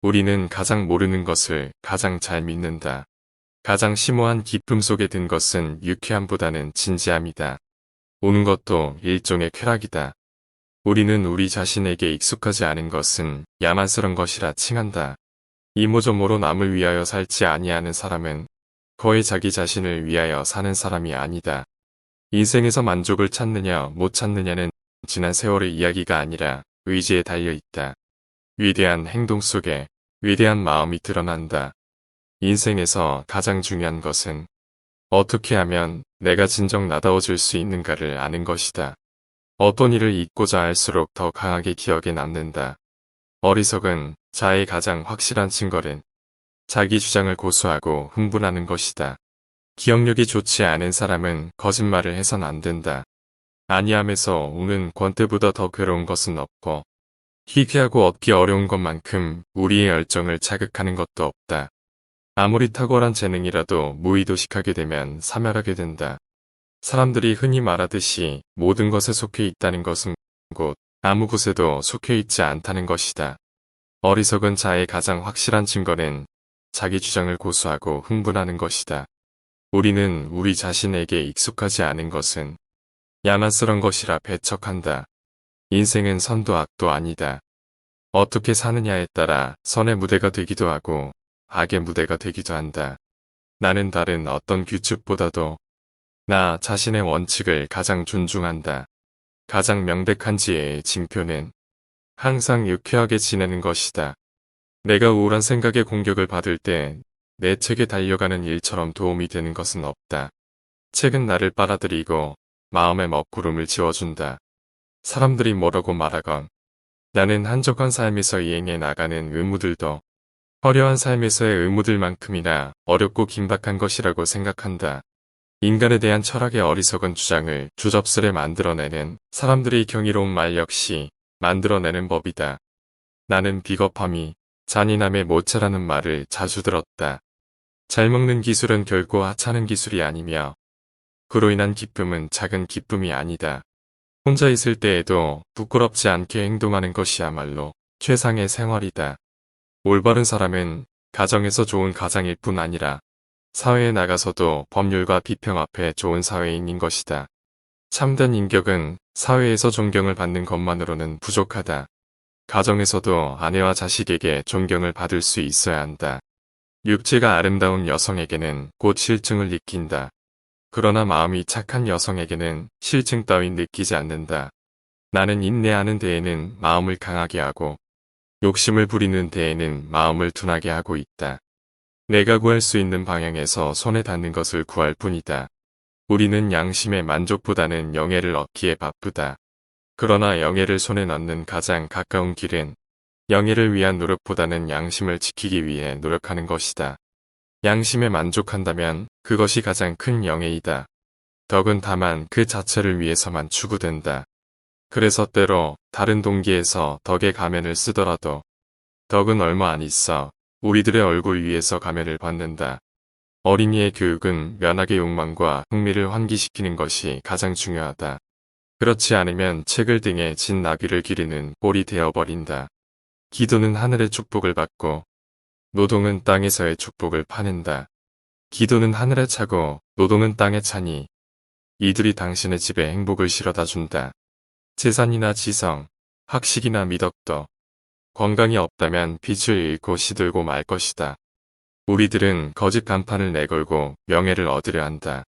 우리는 가장 모르는 것을 가장 잘 믿는다. 가장 심오한 기쁨 속에 든 것은 유쾌함보다는 진지함이다. 우는 것도 일종의 쾌락이다. 우리는 우리 자신에게 익숙하지 않은 것은 야만스런 것이라 칭한다. 이모저모로 남을 위하여 살지 아니하는 사람은 거의 자기 자신을 위하여 사는 사람이 아니다. 인생에서 만족을 찾느냐 못 찾느냐는 지난 세월의 이야기가 아니라 의지에 달려 있다. 위대한 행동 속에 위대한 마음이 드러난다. 인생에서 가장 중요한 것은 어떻게 하면 내가 진정 나다워질 수 있는가를 아는 것이다. 어떤 일을 잊고자 할수록 더 강하게 기억에 남는다. 어리석은 자의 가장 확실한 증거는 자기 주장을 고수하고 흥분하는 것이다. 기억력이 좋지 않은 사람은 거짓말을 해선 안 된다. 아니함에서 오는 권태보다 더 괴로운 것은 없고 희귀하고 얻기 어려운 것만큼 우리의 열정을 자극하는 것도 없다. 아무리 탁월한 재능이라도 무의도식하게 되면 사멸하게 된다. 사람들이 흔히 말하듯이 모든 것에 속해 있다는 것은 곧 아무 곳에도 속해 있지 않다는 것이다. 어리석은 자의 가장 확실한 증거는 자기 주장을 고수하고 흥분하는 것이다. 우리는 우리 자신에게 익숙하지 않은 것은 야만스런 것이라 배척한다. 인생은 선도 악도 아니다. 어떻게 사느냐에 따라 선의 무대가 되기도 하고 악의 무대가 되기도 한다. 나는 다른 어떤 규칙보다도 나 자신의 원칙을 가장 존중한다. 가장 명백한 지혜의 징표는 항상 유쾌하게 지내는 것이다. 내가 우울한 생각에 공격을 받을 때 내 책에 달려가는 일처럼 도움이 되는 것은 없다. 책은 나를 빨아들이고 마음의 먹구름을 지워준다. 사람들이 뭐라고 말하건 나는 한적한 삶에서 이행해 나가는 의무들도 화려한 삶에서의 의무들만큼이나 어렵고 긴박한 것이라고 생각한다. 인간에 대한 철학의 어리석은 주장을 주접스레 만들어내는 사람들의 경이로운 말 역시 만들어내는 법이다. 나는 비겁함이 잔인함의 모체라는 말을 자주 들었다. 잘 먹는 기술은 결코 하찮은 기술이 아니며 그로 인한 기쁨은 작은 기쁨이 아니다. 혼자 있을 때에도 부끄럽지 않게 행동하는 것이야말로 최상의 생활이다. 올바른 사람은 가정에서 좋은 가장일 뿐 아니라 사회에 나가서도 법률과 비평 앞에 좋은 사회인인 것이다. 참된 인격은 사회에서 존경을 받는 것만으로는 부족하다. 가정에서도 아내와 자식에게 존경을 받을 수 있어야 한다. 육체가 아름다운 여성에게는 곧 실증을 느낀다. 그러나 마음이 착한 여성에게는 실증 따윈 느끼지 않는다. 나는 인내하는 데에는 마음을 강하게 하고 욕심을 부리는 데에는 마음을 둔하게 하고 있다. 내가 구할 수 있는 방향에서 손에 닿는 것을 구할 뿐이다. 우리는 양심의 만족보다는 영예를 얻기에 바쁘다. 그러나 영예를 손에 넣는 가장 가까운 길은 영예를 위한 노력보다는 양심을 지키기 위해 노력하는 것이다. 양심에 만족한다면 그것이 가장 큰 영예이다. 덕은 다만 그 자체를 위해서만 추구된다. 그래서 때로 다른 동기에서 덕의 가면을 쓰더라도 덕은 얼마 안 있어 우리들의 얼굴 위에서 가면을 받는다. 어린이의 교육은 면학의 욕망과 흥미를 환기시키는 것이 가장 중요하다. 그렇지 않으면 책을 등에 진 나귀를 기르는 꼴이 되어버린다. 기도는 하늘의 축복을 받고 노동은 땅에서의 축복을 파낸다. 기도는 하늘에 차고 노동은 땅에 차니 이들이 당신의 집에 행복을 실어다 준다. 재산이나 지성, 학식이나 미덕도 건강이 없다면 빛을 잃고 시들고 말 것이다. 우리들은 거짓 간판을 내걸고 명예를 얻으려 한다.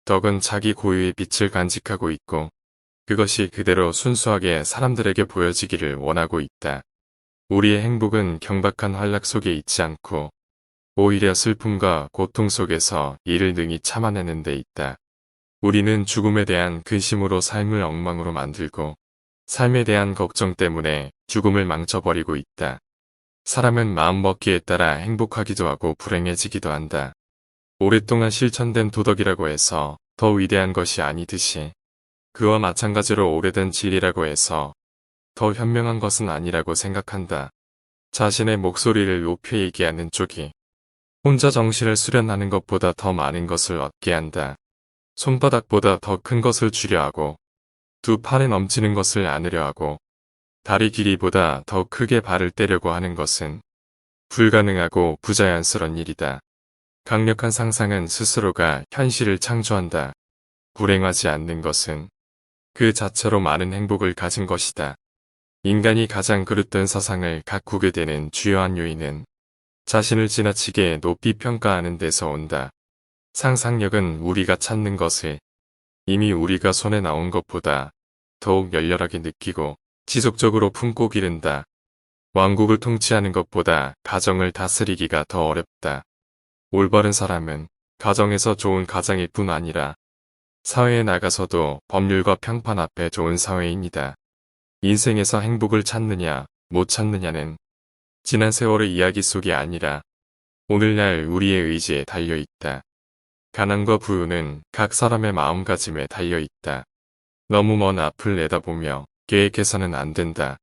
덕은 자기 고유의 빛을 간직하고 있고 그것이 그대로 순수하게 사람들에게 보여지기를 원하고 있다. 우리의 행복은 경박한 활락 속에 있지 않고 오히려 슬픔과 고통 속에서 이를 능히 참아내는 데 있다. 우리는 죽음에 대한 근심으로 삶을 엉망으로 만들고 삶에 대한 걱정 때문에 죽음을 망쳐버리고 있다. 사람은 마음먹기에 따라 행복하기도 하고 불행해지기도 한다. 오랫동안 실천된 도덕이라고 해서 더 위대한 것이 아니듯이 그와 마찬가지로 오래된 진리라고 해서 더 현명한 것은 아니라고 생각한다. 자신의 목소리를 높여 얘기하는 쪽이 혼자 정신을 수련하는 것보다 더 많은 것을 얻게 한다. 손바닥보다 더 큰 것을 주려 하고 두 팔에 넘치는 것을 안으려 하고 다리 길이보다 더 크게 발을 떼려고 하는 것은 불가능하고 부자연스러운 일이다. 강력한 상상은 스스로가 현실을 창조한다. 불행하지 않는 것은 그 자체로 많은 행복을 가진 것이다. 인간이 가장 그릇된 사상을 가꾸게 되는 주요한 요인은 자신을 지나치게 높이 평가하는 데서 온다. 상상력은 우리가 찾는 것을 이미 우리가 손에 나온 것보다 더욱 열렬하게 느끼고 지속적으로 품고 기른다. 왕국을 통치하는 것보다 가정을 다스리기가 더 어렵다. 올바른 사람은 가정에서 좋은 가장일 뿐 아니라 사회에 나가서도 법률과 평판 앞에 좋은 사회인이다. 인생에서 행복을 찾느냐, 못 찾느냐는 지난 세월의 이야기 속이 아니라 오늘날 우리의 의지에 달려있다. 가난과 부유는 각 사람의 마음가짐에 달려있다. 너무 먼 앞을 내다보며 계획해서는 안 된다.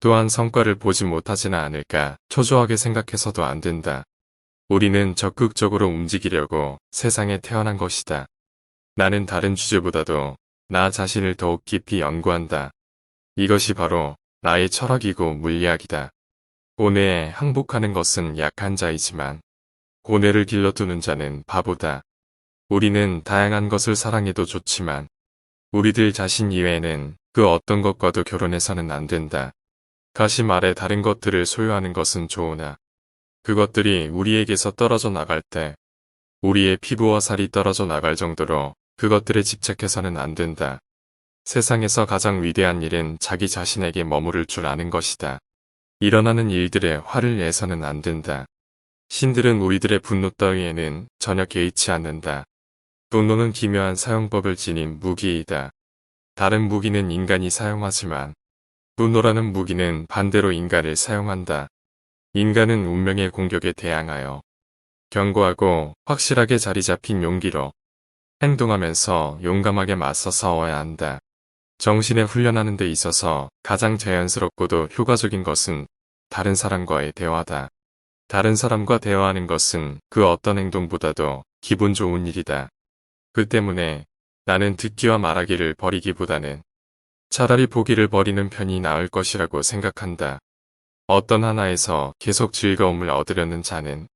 또한 성과를 보지 못하지는 않을까 초조하게 생각해서도 안 된다. 우리는 적극적으로 움직이려고 세상에 태어난 것이다. 나는 다른 주제보다도 나 자신을 더욱 깊이 연구한다. 이것이 바로 나의 철학이고 물리학이다. 고뇌에 항복하는 것은 약한 자이지만 고뇌를 길러두는 자는 바보다. 우리는 다양한 것을 사랑해도 좋지만 우리들 자신 이외에는 그 어떤 것과도 결혼해서는 안 된다. 다시 말해 다른 것들을 소유하는 것은 좋으나 그것들이 우리에게서 떨어져 나갈 때 우리의 피부와 살이 떨어져 나갈 정도로 그것들에 집착해서는 안 된다. 세상에서 가장 위대한 일은 자기 자신에게 머무를 줄 아는 것이다. 일어나는 일들에 화를 내서는 안 된다. 신들은 우리들의 분노 따위에는 전혀 개의치 않는다. 분노는 기묘한 사용법을 지닌 무기이다. 다른 무기는 인간이 사용하지만 분노라는 무기는 반대로 인간을 사용한다. 인간은 운명의 공격에 대항하여 견고하고 확실하게 자리 잡힌 용기로 행동하면서 용감하게 맞서 싸워야 한다. 정신에 훈련하는 데 있어서 가장 자연스럽고도 효과적인 것은 다른 사람과의 대화다. 다른 사람과 대화하는 것은 그 어떤 행동보다도 기분 좋은 일이다. 그 때문에 나는 듣기와 말하기를 버리기보다는 차라리 보기를 버리는 편이 나을 것이라고 생각한다. 어떤 하나에서 계속 즐거움을 얻으려는 자는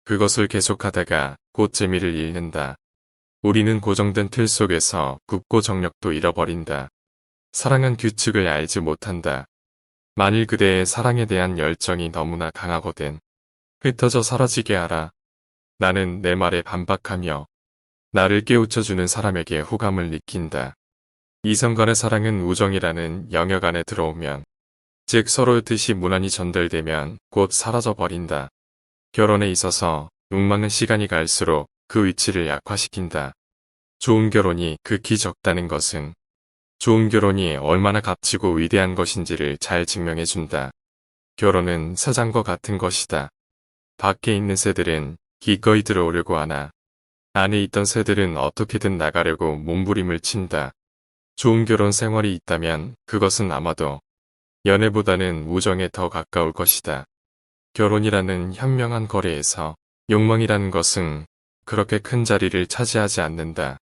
그것을 계속하다가 곧 재미를 잃는다. 우리는 고정된 틀 속에서 굽고 정력도 잃어버린다. 사랑은 규칙을 알지 못한다. 만일 그대의 사랑에 대한 열정이 너무나 강하거든 흩어져 사라지게 하라. 나는 내 말에 반박하며 나를 깨우쳐주는 사람에게 호감을 느낀다. 이성 간의 사랑은 우정이라는 영역 안에 들어오면 즉 서로의 뜻이 무난히 전달되면 곧 사라져버린다. 결혼에 있어서 욕망은 시간이 갈수록 그 위치를 약화시킨다. 좋은 결혼이 극히 적다는 것은 좋은 결혼이 얼마나 값지고 위대한 것인지를 잘 증명해준다. 결혼은 사장과 같은 것이다. 밖에 있는 새들은 기꺼이 들어오려고 하나 안에 있던 새들은 어떻게든 나가려고 몸부림을 친다. 좋은 결혼 생활이 있다면 그것은 아마도 연애보다는 우정에 더 가까울 것이다. 결혼이라는 현명한 거래에서 욕망이라는 것은 그렇게 큰 자리를 차지하지 않는다.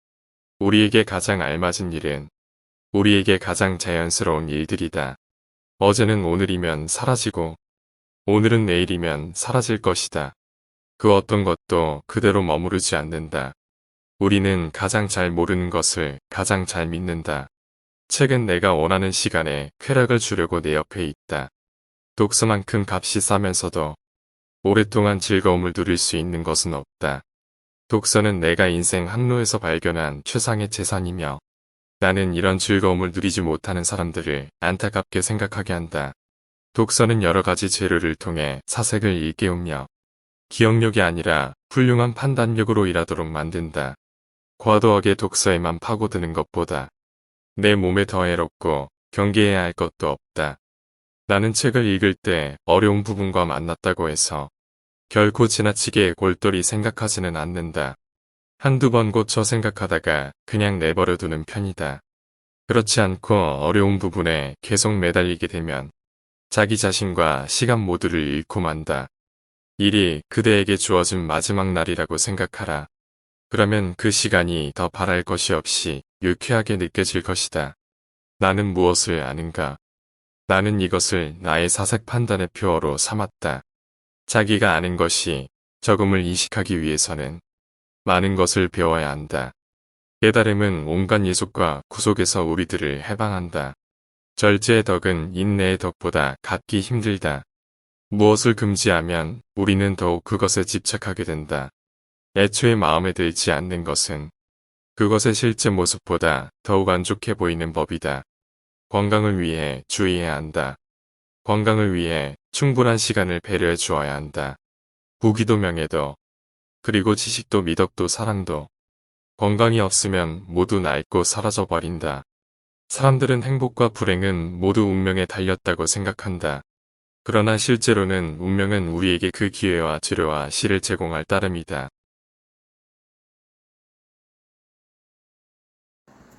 우리에게 가장 알맞은 일은 우리에게 가장 자연스러운 일들이다. 어제는 오늘이면 사라지고 오늘은 내일이면 사라질 것이다. 그 어떤 것도 그대로 머무르지 않는다. 우리는 가장 잘 모르는 것을 가장 잘 믿는다. 책은 내가 원하는 시간에 쾌락을 주려고 내 옆에 있다. 독서만큼 값이 싸면서도 오랫동안 즐거움을 누릴 수 있는 것은 없다. 독서는 내가 인생 항로에서 발견한 최상의 재산이며 나는 이런 즐거움을 누리지 못하는 사람들을 안타깝게 생각하게 한다. 독서는 여러 가지 재료를 통해 사색을 일깨우며 기억력이 아니라 훌륭한 판단력으로 일하도록 만든다. 과도하게 독서에만 파고드는 것보다 내 몸에 더 해롭고 경계해야 할 것도 없다. 나는 책을 읽을 때 어려운 부분과 만났다고 해서 결코 지나치게 골똘히 생각하지는 않는다. 한두 번 고쳐 생각하다가 그냥 내버려두는 편이다. 그렇지 않고 어려운 부분에 계속 매달리게 되면 자기 자신과 시간 모두를 잃고 만다. 일이 그대에게 주어진 마지막 날이라고 생각하라. 그러면 그 시간이 더 바랄 것이 없이 유쾌하게 느껴질 것이다. 나는 무엇을 아는가? 나는 이것을 나의 사색 판단의 표어로 삼았다. 자기가 아는 것이 적음을 인식하기 위해서는 많은 것을 배워야 한다. 깨달음은 온갖 예속과 구속에서 우리들을 해방한다. 절제의 덕은 인내의 덕보다 갖기 힘들다. 무엇을 금지하면 우리는 더욱 그것에 집착하게 된다. 애초에 마음에 들지 않는 것은 그것의 실제 모습보다 더욱 안 좋게 보이는 법이다. 건강을 위해 주의해야 한다. 건강을 위해 충분한 시간을 배려해 주어야 한다. 부귀도 명예도, 그리고 지식도 미덕도 사랑도 건강이 없으면 모두 낡고 사라져 버린다. 사람들은 행복과 불행은 모두 운명에 달렸다고 생각한다. 그러나 실제로는 운명은 우리에게 그 기회와 재료와 실을 제공할 따름이다.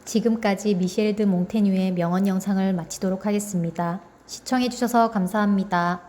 지금까지 미셸 드 몽테뉴의 명언 영상을 마치도록 하겠습니다. 시청해주셔서 감사합니다.